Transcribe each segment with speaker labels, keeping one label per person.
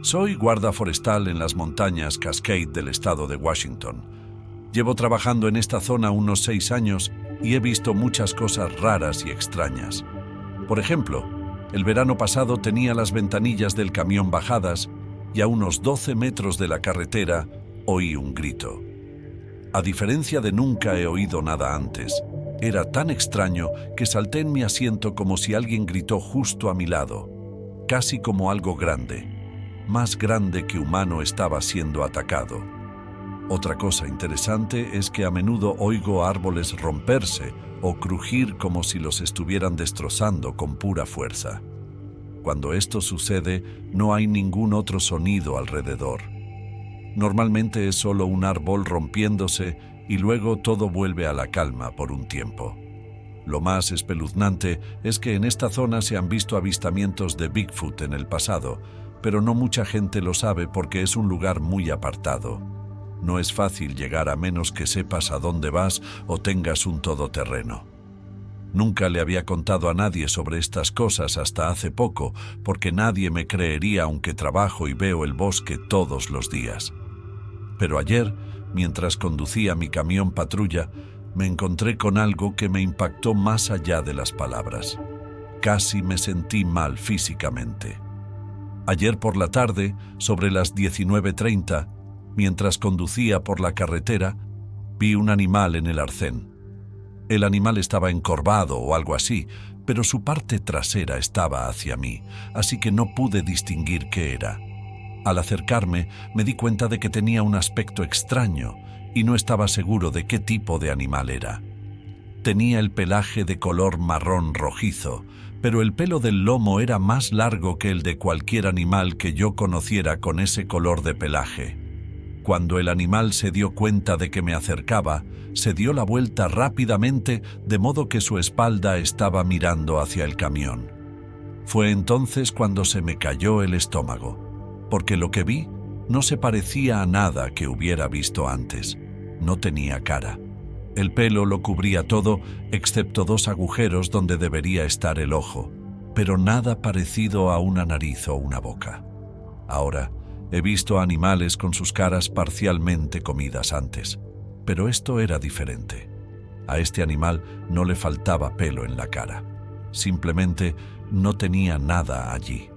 Speaker 1: Soy guarda forestal en las montañas Cascade del estado de Washington. Llevo trabajando en esta zona unos 6 años y he visto muchas cosas raras y extrañas. Por ejemplo, el verano pasado tenía las ventanillas del camión bajadas y a unos 12 metros de la carretera oí un grito. A diferencia de nunca he oído nada antes, era tan extraño que salté en mi asiento como si alguien gritó justo a mi lado, casi como algo grande. Más grande que humano estaba siendo atacado. Otra cosa interesante es que a menudo oigo árboles romperse o crujir como si los estuvieran destrozando con pura fuerza. Cuando esto sucede, no hay ningún otro sonido alrededor. Normalmente es solo un árbol rompiéndose y luego todo vuelve a la calma por un tiempo. Lo más espeluznante es que en esta zona se han visto avistamientos de Bigfoot en el pasado, pero no mucha gente lo sabe porque es un lugar muy apartado. No es fácil llegar a menos que sepas a dónde vas o tengas un todoterreno. Nunca le había contado a nadie sobre estas cosas hasta hace poco, porque nadie me creería aunque trabajo y veo el bosque todos los días. Pero ayer, mientras conducía mi camión patrulla, me encontré con algo que me impactó más allá de las palabras. Casi me sentí mal físicamente. Ayer por la tarde, sobre las 19:30, mientras conducía por la carretera, vi un animal en el arcén. El animal estaba encorvado o algo así, pero su parte trasera estaba hacia mí, así que no pude distinguir qué era. Al acercarme, me di cuenta de que tenía un aspecto extraño y no estaba seguro de qué tipo de animal era. Tenía el pelaje de color marrón rojizo, pero el pelo del lomo era más largo que el de cualquier animal que yo conociera con ese color de pelaje. Cuando el animal se dio cuenta de que me acercaba, se dio la vuelta rápidamente, de modo que su espalda estaba mirando hacia el camión. Fue entonces cuando se me cayó el estómago, porque lo que vi no se parecía a nada que hubiera visto antes. No tenía cara. El pelo lo cubría todo, excepto 2 agujeros donde debería estar el ojo, pero nada parecido a una nariz o una boca. Ahora, he visto animales con sus caras parcialmente comidas antes, pero esto era diferente. A este animal no le faltaba pelo en la cara. Simplemente no tenía nada allí.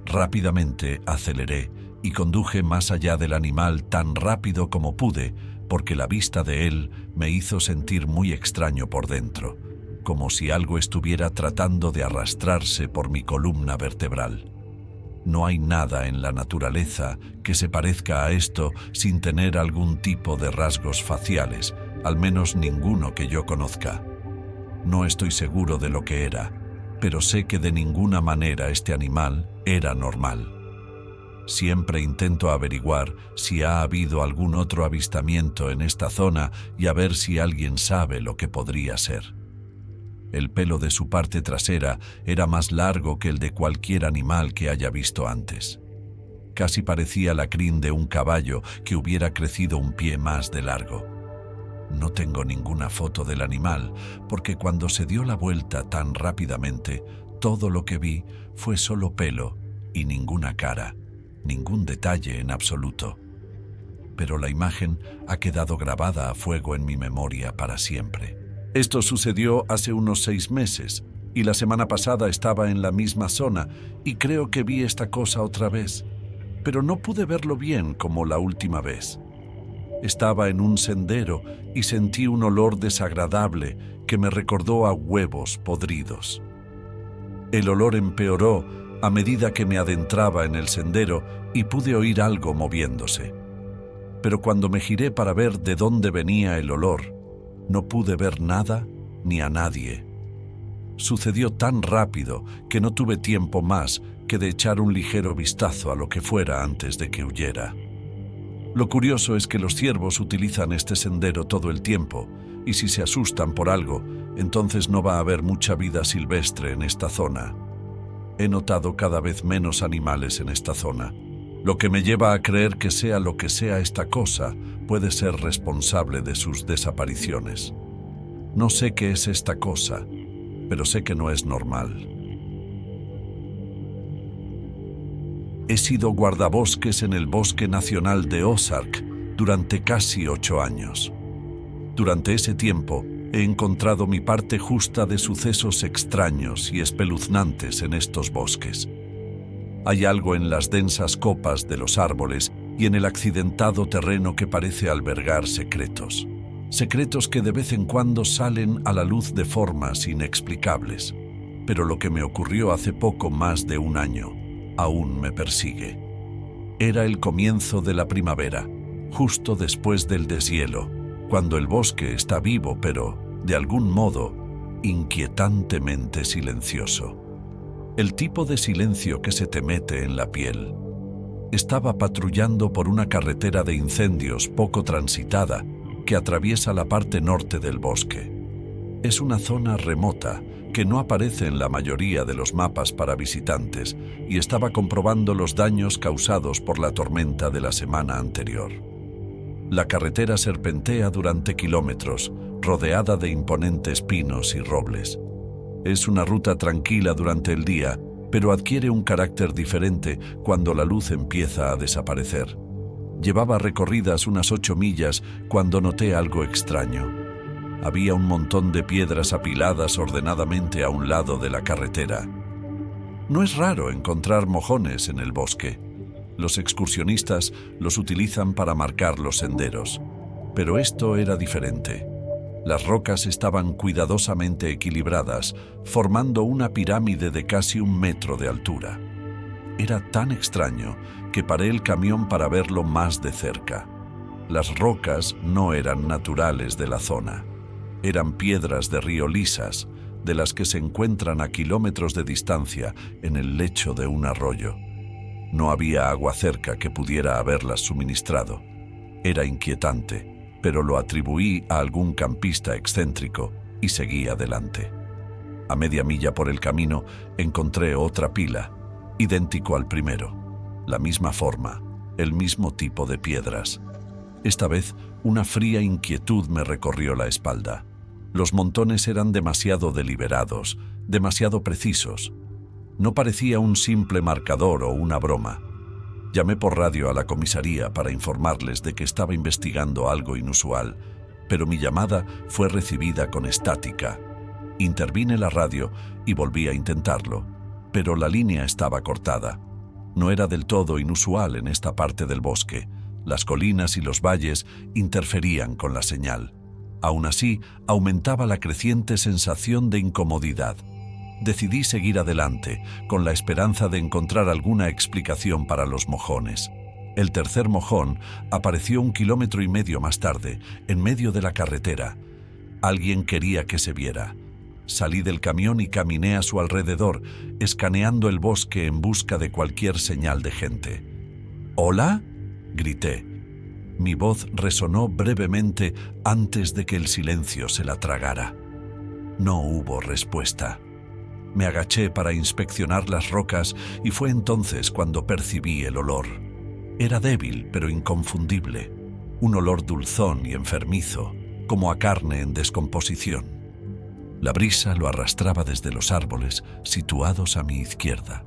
Speaker 1: Rápidamente aceleré y conduje más allá del animal tan rápido como pude, porque la vista de él me hizo sentir muy extraño por dentro, como si algo estuviera tratando de arrastrarse por mi columna vertebral. No hay nada en la naturaleza que se parezca a esto sin tener algún tipo de rasgos faciales, al menos ninguno que yo conozca. No estoy seguro de lo que era, pero sé que de ninguna manera este animal era normal. Siempre intento averiguar si ha habido algún otro avistamiento en esta zona y a ver si alguien sabe lo que podría ser. El pelo de su parte trasera era más largo que el de cualquier animal que haya visto antes. Casi parecía la crin de un caballo que hubiera crecido un pie más de largo. No tengo ninguna foto del animal, porque cuando se dio la vuelta tan rápidamente, todo lo que vi fue solo pelo y ninguna cara, ningún detalle en absoluto. Pero la imagen ha quedado grabada a fuego en mi memoria para siempre. Esto sucedió hace unos 6 meses, y la semana pasada estaba en la misma zona, y creo que vi esta cosa otra vez, pero no pude verlo bien como la última vez. Estaba en un sendero y sentí un olor desagradable que me recordó a huevos podridos. El olor empeoró a medida que me adentraba en el sendero y pude oír algo moviéndose. Pero cuando me giré para ver de dónde venía el olor, no pude ver nada ni a nadie. Sucedió tan rápido que no tuve tiempo más que de echar un ligero vistazo a lo que fuera antes de que huyera. Lo curioso es que los ciervos utilizan este sendero todo el tiempo, y si se asustan por algo, entonces no va a haber mucha vida silvestre en esta zona. He notado cada vez menos animales en esta zona, lo que me lleva a creer que sea lo que sea esta cosa, puede ser responsable de sus desapariciones. No sé qué es esta cosa, pero sé que no es normal. He sido guardabosques en el Bosque Nacional de Ozark durante casi 8 años. Durante ese tiempo, he encontrado mi parte justa de sucesos extraños y espeluznantes en estos bosques. Hay algo en las densas copas de los árboles y en el accidentado terreno que parece albergar secretos. Secretos que de vez en cuando salen a la luz de formas inexplicables. Pero lo que me ocurrió hace poco más de 1 año aún me persigue. Era el comienzo de la primavera, justo después del deshielo, cuando el bosque está vivo pero, de algún modo, inquietantemente silencioso. El tipo de silencio que se te mete en la piel. Estaba patrullando por una carretera de incendios poco transitada que atraviesa la parte norte del bosque. Es una zona remota que no aparece en la mayoría de los mapas para visitantes y estaba comprobando los daños causados por la tormenta de la semana anterior. La carretera serpentea durante kilómetros, rodeada de imponentes pinos y robles. Es una ruta tranquila durante el día, pero adquiere un carácter diferente cuando la luz empieza a desaparecer. Llevaba recorridas unas 8 millas cuando noté algo extraño. Había un montón de piedras apiladas ordenadamente a un lado de la carretera. No es raro encontrar mojones en el bosque. Los excursionistas los utilizan para marcar los senderos. Pero esto era diferente. Las rocas estaban cuidadosamente equilibradas, formando una pirámide de casi 1 metro de altura. Era tan extraño que paré el camión para verlo más de cerca. Las rocas no eran naturales de la zona. Eran piedras de río lisas, de las que se encuentran a kilómetros de distancia en el lecho de un arroyo. No había agua cerca que pudiera haberlas suministrado. Era inquietante, pero lo atribuí a algún campista excéntrico y seguí adelante. A media milla por el camino encontré otra pila, idéntico al primero, la misma forma, el mismo tipo de piedras. Esta vez, una fría inquietud me recorrió la espalda. Los montones eran demasiado deliberados, demasiado precisos. No parecía un simple marcador o una broma. Llamé por radio a la comisaría para informarles de que estaba investigando algo inusual, pero mi llamada fue recibida con estática. Intervine la radio y volví a intentarlo, pero la línea estaba cortada. No era del todo inusual en esta parte del bosque. Las colinas y los valles interferían con la señal. Aún así, aumentaba la creciente sensación de incomodidad. Decidí seguir adelante, con la esperanza de encontrar alguna explicación para los mojones. El tercer mojón apareció 1,5 kilómetros más tarde, en medio de la carretera. Alguien quería que se viera. Salí del camión y caminé a su alrededor, escaneando el bosque en busca de cualquier señal de gente. ¿Hola?, grité. Mi voz resonó brevemente antes de que el silencio se la tragara. No hubo respuesta. Me agaché para inspeccionar las rocas y fue entonces cuando percibí el olor. Era débil pero inconfundible, un olor dulzón y enfermizo, como a carne en descomposición. La brisa lo arrastraba desde los árboles situados a mi izquierda.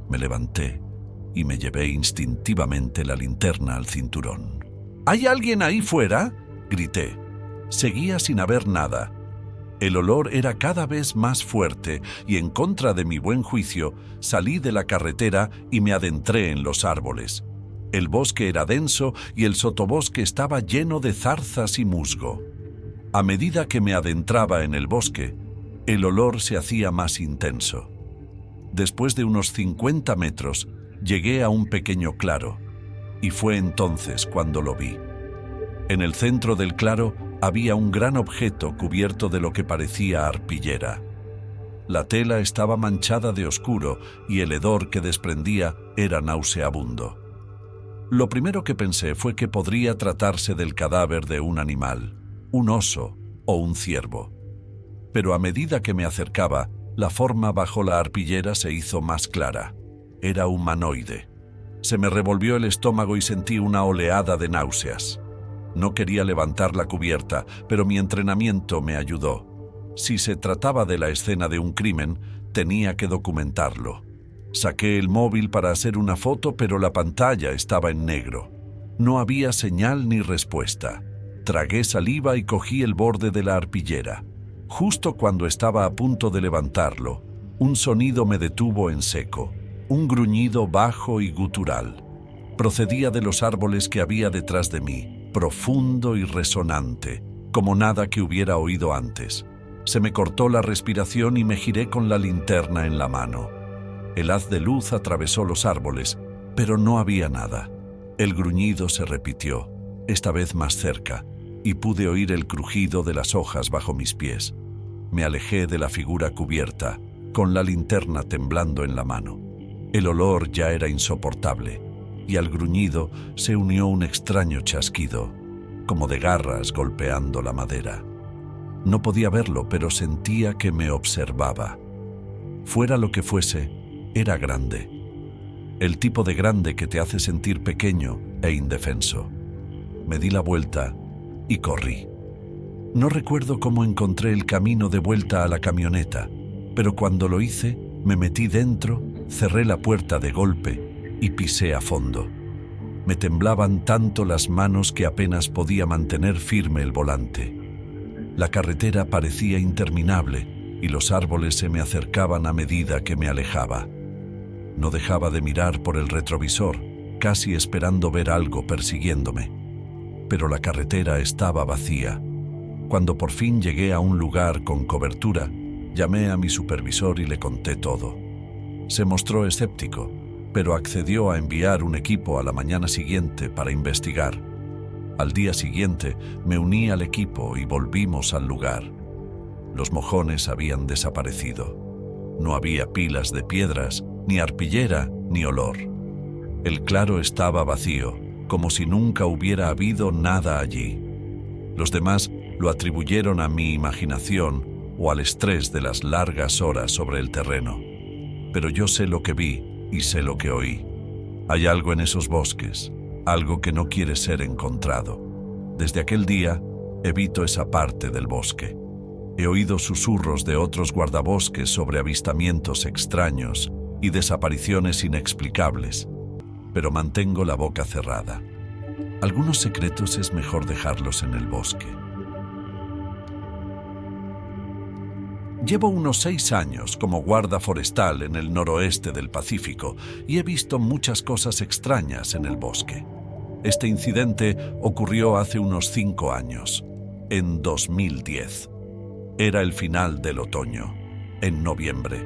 Speaker 1: Me levanté y me llevé instintivamente la linterna al cinturón. ¿Hay alguien ahí fuera?, grité. Seguía sin haber nada. El olor era cada vez más fuerte y, en contra de mi buen juicio, salí de la carretera y me adentré en los árboles. El bosque era denso y el sotobosque estaba lleno de zarzas y musgo. A medida que me adentraba en el bosque, el olor se hacía más intenso. Después de unos 50 metros, llegué a un pequeño claro, y fue entonces cuando lo vi. En el centro del claro había un gran objeto cubierto de lo que parecía arpillera. La tela estaba manchada de oscuro y el hedor que desprendía era nauseabundo. Lo primero que pensé fue que podría tratarse del cadáver de un animal, un oso o un ciervo. Pero a medida que me acercaba, la forma bajo la arpillera se hizo más clara. Era humanoide. Se me revolvió el estómago y sentí una oleada de náuseas. No quería levantar la cubierta, pero mi entrenamiento me ayudó. Si se trataba de la escena de un crimen, tenía que documentarlo. Saqué el móvil para hacer una foto, pero la pantalla estaba en negro. No había señal ni respuesta. Tragué saliva y cogí el borde de la arpillera. Justo cuando estaba a punto de levantarlo, un sonido me detuvo en seco, un gruñido bajo y gutural. Procedía de los árboles que había detrás de mí, profundo y resonante, como nada que hubiera oído antes. Se me cortó la respiración y me giré con la linterna en la mano. El haz de luz atravesó los árboles, pero no había nada. El gruñido se repitió, esta vez más cerca, y pude oír el crujido de las hojas bajo mis pies. Me alejé de la figura cubierta, con la linterna temblando en la mano. El olor ya era insoportable, y al gruñido se unió un extraño chasquido, como de garras golpeando la madera. No podía verlo, pero sentía que me observaba. Fuera lo que fuese, era grande. El tipo de grande que te hace sentir pequeño e indefenso. Me di la vuelta y corrí. No recuerdo cómo encontré el camino de vuelta a la camioneta, pero cuando lo hice, me metí dentro, cerré la puerta de golpe y pisé a fondo. Me temblaban tanto las manos que apenas podía mantener firme el volante. La carretera parecía interminable y los árboles se me acercaban a medida que me alejaba. No dejaba de mirar por el retrovisor, casi esperando ver algo persiguiéndome. Pero la carretera estaba vacía. Cuando por fin llegué a un lugar con cobertura, llamé a mi supervisor y le conté todo. Se mostró escéptico, pero accedió a enviar un equipo a la mañana siguiente para investigar. Al día siguiente me uní al equipo y volvimos al lugar. Los mojones habían desaparecido. No había pilas de piedras, ni arpillera, ni olor. El claro estaba vacío, como si nunca hubiera habido nada allí. Los demás lo atribuyeron a mi imaginación o al estrés de las largas horas sobre el terreno. Pero yo sé lo que vi y sé lo que oí. Hay algo en esos bosques, algo que no quiere ser encontrado. Desde aquel día, evito esa parte del bosque. He oído susurros de otros guardabosques sobre avistamientos extraños y desapariciones inexplicables, pero mantengo la boca cerrada. Algunos secretos es mejor dejarlos en el bosque. Llevo unos 6 años como guarda forestal en el noroeste del Pacífico y he visto muchas cosas extrañas en el bosque. Este incidente ocurrió hace unos 5 años, en 2010. Era el final del otoño, en noviembre.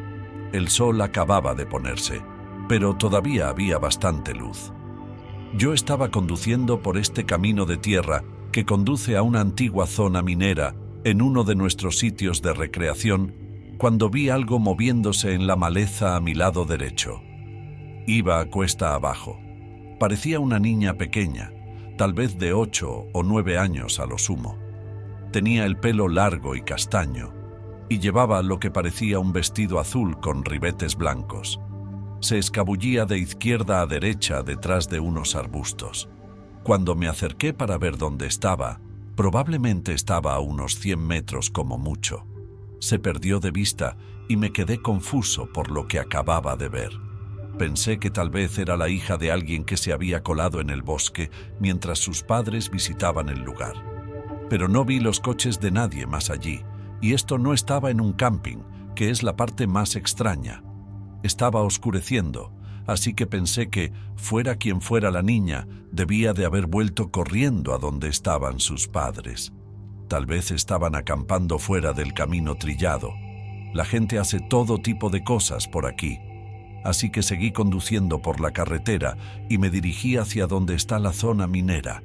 Speaker 1: El sol acababa de ponerse, pero todavía había bastante luz. Yo estaba conduciendo por este camino de tierra que conduce a una antigua zona minera en uno de nuestros sitios de recreación cuando vi algo moviéndose en la maleza a mi lado derecho. Iba a cuesta abajo. Parecía una niña pequeña, tal vez de 8 o 9 años a lo sumo. Tenía el pelo largo y castaño, y llevaba lo que parecía un vestido azul con ribetes blancos. Se escabullía de izquierda a derecha detrás de unos arbustos. Cuando me acerqué para ver dónde estaba, probablemente estaba a unos 100 metros como mucho. Se perdió de vista y me quedé confuso por lo que acababa de ver. Pensé que tal vez era la hija de alguien que se había colado en el bosque mientras sus padres visitaban el lugar. Pero no vi los coches de nadie más allí, y esto no estaba en un camping, que es la parte más extraña. Estaba oscureciendo, así que pensé que, fuera quien fuera la niña, debía de haber vuelto corriendo a donde estaban sus padres. Tal vez estaban acampando fuera del camino trillado. La gente hace todo tipo de cosas por aquí. Así que seguí conduciendo por la carretera y me dirigí hacia donde está la zona minera.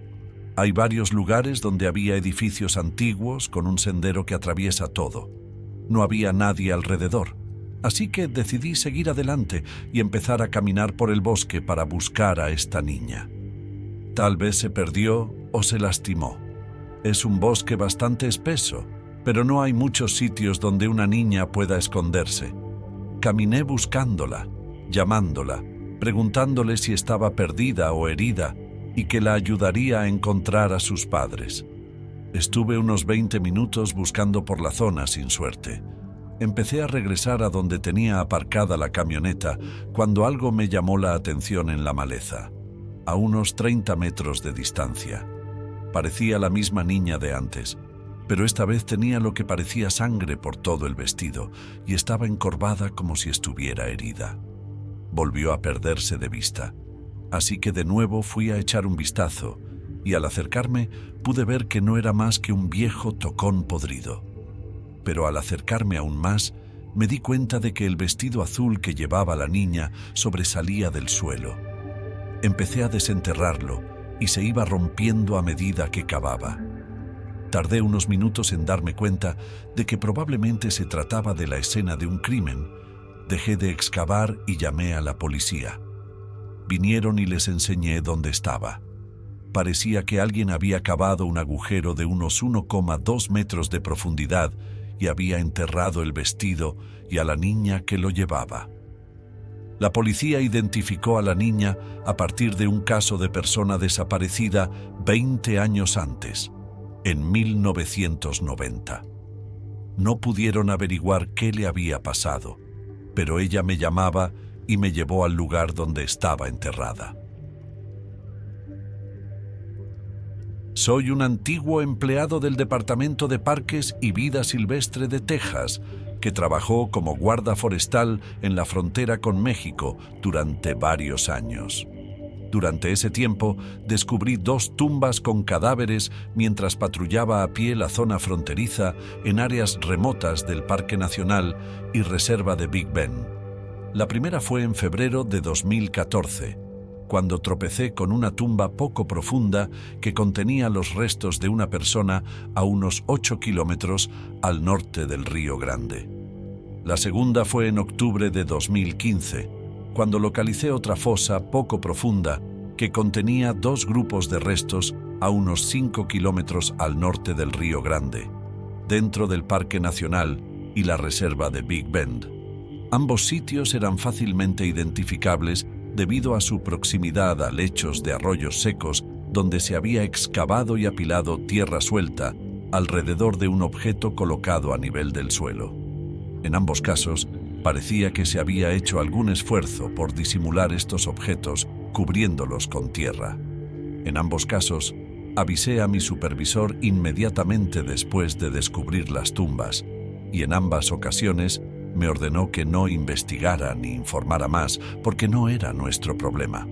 Speaker 1: Hay varios lugares donde había edificios antiguos con un sendero que atraviesa todo. No había nadie alrededor, así que decidí seguir adelante y empezar a caminar por el bosque para buscar a esta niña. Tal vez se perdió o se lastimó. Es un bosque bastante espeso, pero no hay muchos sitios donde una niña pueda esconderse. Caminé buscándola, llamándola, preguntándole si estaba perdida o herida y que la ayudaría a encontrar a sus padres. Estuve unos 20 minutos buscando por la zona sin suerte. Empecé a regresar a donde tenía aparcada la camioneta cuando algo me llamó la atención en la maleza, a unos 30 metros de distancia. Parecía la misma niña de antes, pero esta vez tenía lo que parecía sangre por todo el vestido y estaba encorvada como si estuviera herida. Volvió a perderse de vista, así que de nuevo fui a echar un vistazo y al acercarme pude ver que no era más que un viejo tocón podrido. Pero al acercarme aún más, me di cuenta de que el vestido azul que llevaba la niña sobresalía del suelo. Empecé a desenterrarlo y se iba rompiendo a medida que cavaba. Tardé unos minutos en darme cuenta de que probablemente se trataba de la escena de un crimen. Dejé de excavar y llamé a la policía. Vinieron y les enseñé dónde estaba. Parecía que alguien había cavado un agujero de unos 1,2 metros de profundidad y había enterrado el vestido y a la niña que lo llevaba. La policía identificó a la niña a partir de un caso de persona desaparecida 20 años antes, en 1990. No pudieron averiguar qué le había pasado, pero ella me llamaba y me llevó al lugar donde estaba enterrada. Soy un antiguo empleado del Departamento de Parques y Vida Silvestre de Texas, que trabajó como guarda forestal en la frontera con México durante varios años. Durante ese tiempo, descubrí 2 tumbas con cadáveres mientras patrullaba a pie la zona fronteriza en áreas remotas del Parque Nacional y Reserva de Big Bend. La primera fue en febrero de 2014, cuando tropecé con una tumba poco profunda que contenía los restos de una persona a unos 8 kilómetros al norte del Río Grande. La segunda fue en octubre de 2015, cuando localicé otra fosa poco profunda que contenía 2 grupos de restos a unos 5 kilómetros al norte del Río Grande, dentro del Parque Nacional y la Reserva de Big Bend. Ambos sitios eran fácilmente identificables debido a su proximidad a lechos de arroyos secos donde se había excavado y apilado tierra suelta alrededor de un objeto colocado a nivel del suelo. En ambos casos, parecía que se había hecho algún esfuerzo por disimular estos objetos cubriéndolos con tierra. En ambos casos, avisé a mi supervisor inmediatamente después de descubrir las tumbas, y en ambas ocasiones me ordenó que no investigara ni informara más porque no era nuestro problema.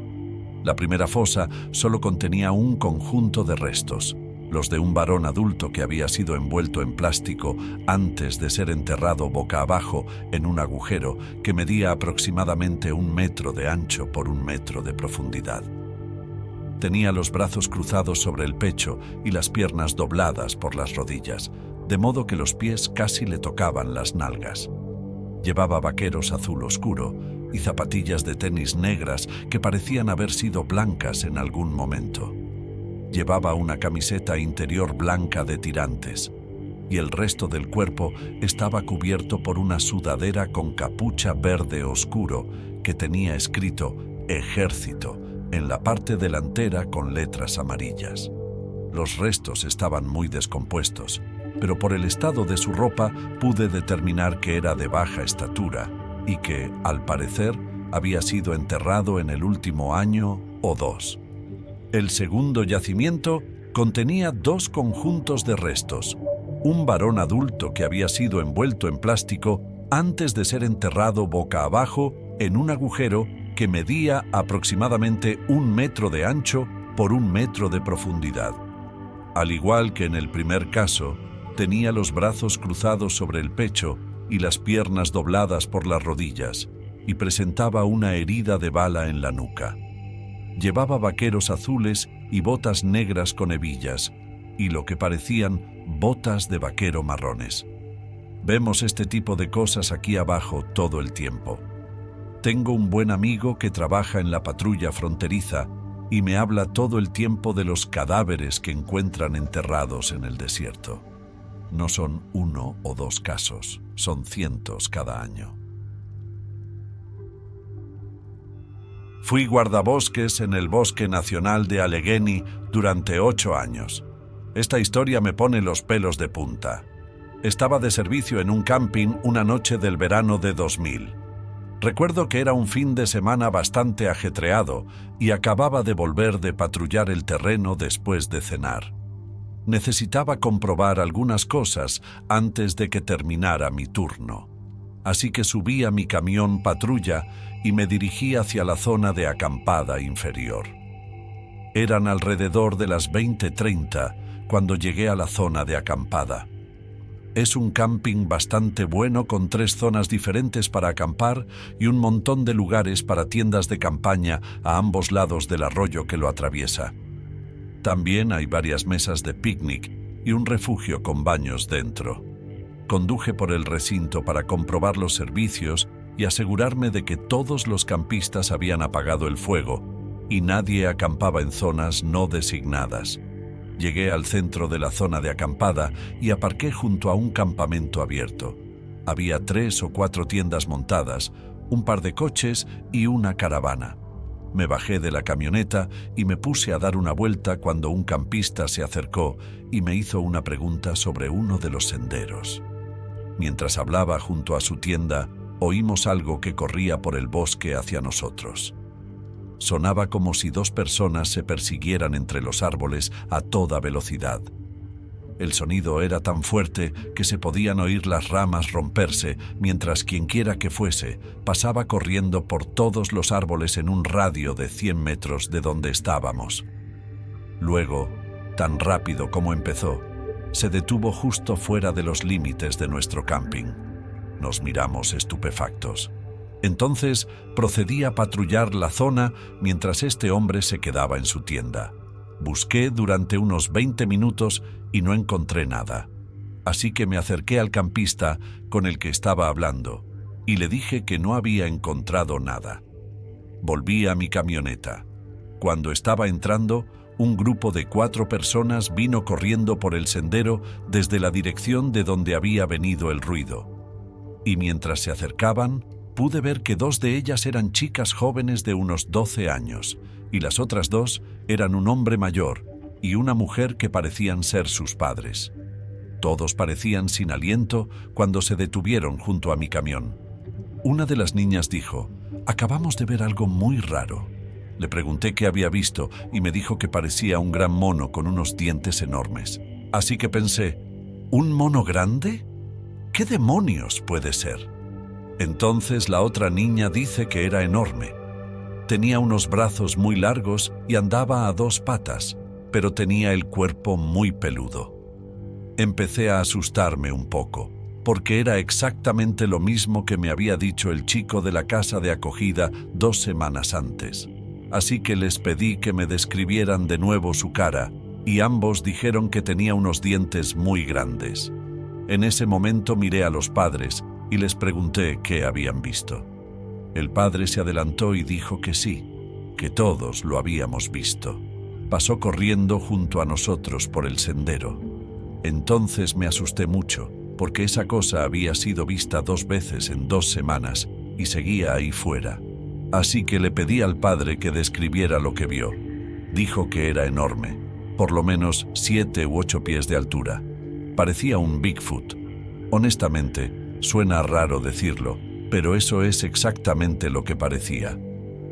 Speaker 1: La primera fosa solo contenía un conjunto de restos, los de un varón adulto que había sido envuelto en plástico antes de ser enterrado boca abajo en un agujero que medía aproximadamente 1 metro de ancho por 1 metro de profundidad. Tenía los brazos cruzados sobre el pecho y las piernas dobladas por las rodillas, de modo que los pies casi le tocaban las nalgas. Llevaba vaqueros azul oscuro y zapatillas de tenis negras que parecían haber sido blancas en algún momento. Llevaba una camiseta interior blanca de tirantes y el resto del cuerpo estaba cubierto por una sudadera con capucha verde oscuro que tenía escrito Ejército en la parte delantera con letras amarillas. Los restos estaban muy descompuestos, pero por el estado de su ropa pude determinar que era de baja estatura y que, al parecer, había sido enterrado en el último año o 2. El segundo yacimiento contenía 2 conjuntos de restos. Un varón adulto que había sido envuelto en plástico antes de ser enterrado boca abajo en un agujero que medía aproximadamente 1 metro de ancho por 1 metro de profundidad. Al igual que en el primer caso, tenía los brazos cruzados sobre el pecho y las piernas dobladas por las rodillas, y presentaba una herida de bala en la nuca. Llevaba vaqueros azules y botas negras con hebillas, y lo que parecían botas de vaquero marrones. Vemos este tipo de cosas aquí abajo todo el tiempo. Tengo un buen amigo que trabaja en la patrulla fronteriza y me habla todo el tiempo de los cadáveres que encuentran enterrados en el desierto. No son 1 o 2 casos, son cientos cada año. Fui guardabosques en el Bosque Nacional de Allegheny durante 8 años. Esta historia me pone los pelos de punta. Estaba de servicio en un camping una noche del verano de 2000. Recuerdo que era un fin de semana bastante ajetreado y acababa de volver de patrullar el terreno después de cenar. Necesitaba comprobar algunas cosas antes de que terminara mi turno. Así que subí a mi camión patrulla y me dirigí hacia la zona de acampada inferior. Eran alrededor de las 20:30 cuando llegué a la zona de acampada. Es un camping bastante bueno con 3 zonas diferentes para acampar y un montón de lugares para tiendas de campaña a ambos lados del arroyo que lo atraviesa. También hay varias mesas de picnic y un refugio con baños dentro. Conduje por el recinto para comprobar los servicios y asegurarme de que todos los campistas habían apagado el fuego y nadie acampaba en zonas no designadas. Llegué al centro de la zona de acampada y aparqué junto a un campamento abierto. Había 3 o 4 tiendas montadas, un par de coches y una caravana. Me bajé de la camioneta y me puse a dar una vuelta cuando un campista se acercó y me hizo una pregunta sobre uno de los senderos. Mientras hablaba junto a su tienda, oímos algo que corría por el bosque hacia nosotros. Sonaba como si 2 personas se persiguieran entre los árboles a toda velocidad. El sonido era tan fuerte que se podían oír las ramas romperse, mientras quienquiera que fuese pasaba corriendo por todos los árboles en un radio de 100 metros de donde estábamos. Luego, tan rápido como empezó, se detuvo justo fuera de los límites de nuestro camping. Nos miramos estupefactos. Entonces procedí a patrullar la zona mientras este hombre se quedaba en su tienda. Busqué durante unos 20 minutos y no encontré nada. Así que me acerqué al campista con el que estaba hablando y le dije que no había encontrado nada. Volví a mi camioneta. Cuando estaba entrando, un grupo de 4 personas vino corriendo por el sendero desde la dirección de donde había venido el ruido. Y mientras se acercaban, pude ver que 2 de ellas eran chicas jóvenes de unos 12 años y las otras 2 eran un hombre mayor y una mujer que parecían ser sus padres. Todos parecían sin aliento cuando se detuvieron junto a mi camión. Una de las niñas dijo: «Acabamos de ver algo muy raro». Le pregunté qué había visto y me dijo que parecía un gran mono con unos dientes enormes. Así que pensé, ¿un mono grande? ¿Qué demonios puede ser? Entonces la otra niña dice que era enorme. Tenía unos brazos muy largos y andaba a 2 patas, pero tenía el cuerpo muy peludo. Empecé a asustarme un poco, porque era exactamente lo mismo que me había dicho el chico de la casa de acogida 2 semanas antes. Así que les pedí que me describieran de nuevo su cara, y ambos dijeron que tenía unos dientes muy grandes. En ese momento miré a los padres y les pregunté qué habían visto. El padre se adelantó y dijo que sí, que todos lo habíamos visto. Pasó corriendo junto a nosotros por el sendero. Entonces me asusté mucho, porque esa cosa había sido vista 2 veces en 2 semanas y seguía ahí fuera. Así que le pedí al padre que describiera lo que vio. Dijo que era enorme, por lo menos 7 u 8 pies de altura. Parecía un Bigfoot. Honestamente, suena raro decirlo, pero eso es exactamente lo que parecía.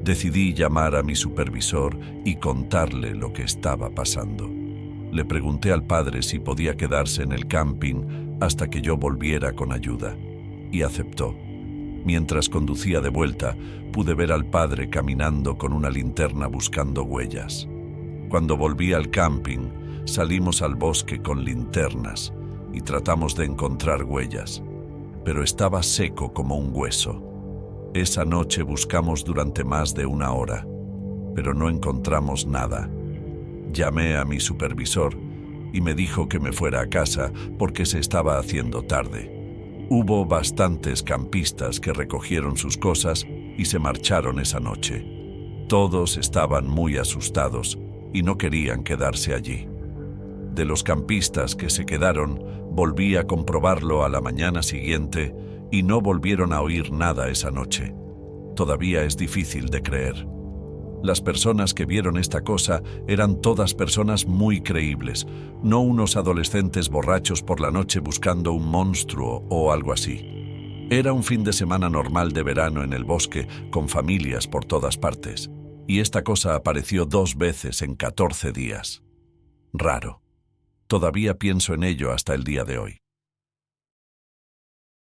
Speaker 1: Decidí llamar a mi supervisor y contarle lo que estaba pasando. Le pregunté al padre si podía quedarse en el camping hasta que yo volviera con ayuda, y aceptó. Mientras conducía de vuelta, pude ver al padre caminando con una linterna buscando huellas. Cuando volví al camping, salimos al bosque con linternas y tratamos de encontrar huellas, pero estaba seco como un hueso. Esa noche buscamos durante más de 1 hora, pero no encontramos nada. Llamé a mi supervisor y me dijo que me fuera a casa porque se estaba haciendo tarde. Hubo bastantes campistas que recogieron sus cosas y se marcharon esa noche. Todos estaban muy asustados y no querían quedarse allí. De los campistas que se quedaron, volví a comprobarlo a la mañana siguiente y no volvieron a oír nada esa noche. Todavía es difícil de creer. Las personas que vieron esta cosa eran todas personas muy creíbles, no unos adolescentes borrachos por la noche buscando un monstruo o algo así. Era un fin de semana normal de verano en el bosque, con familias por todas partes, y esta cosa apareció 2 veces en 14 días. Raro. Todavía pienso en ello hasta el día de hoy.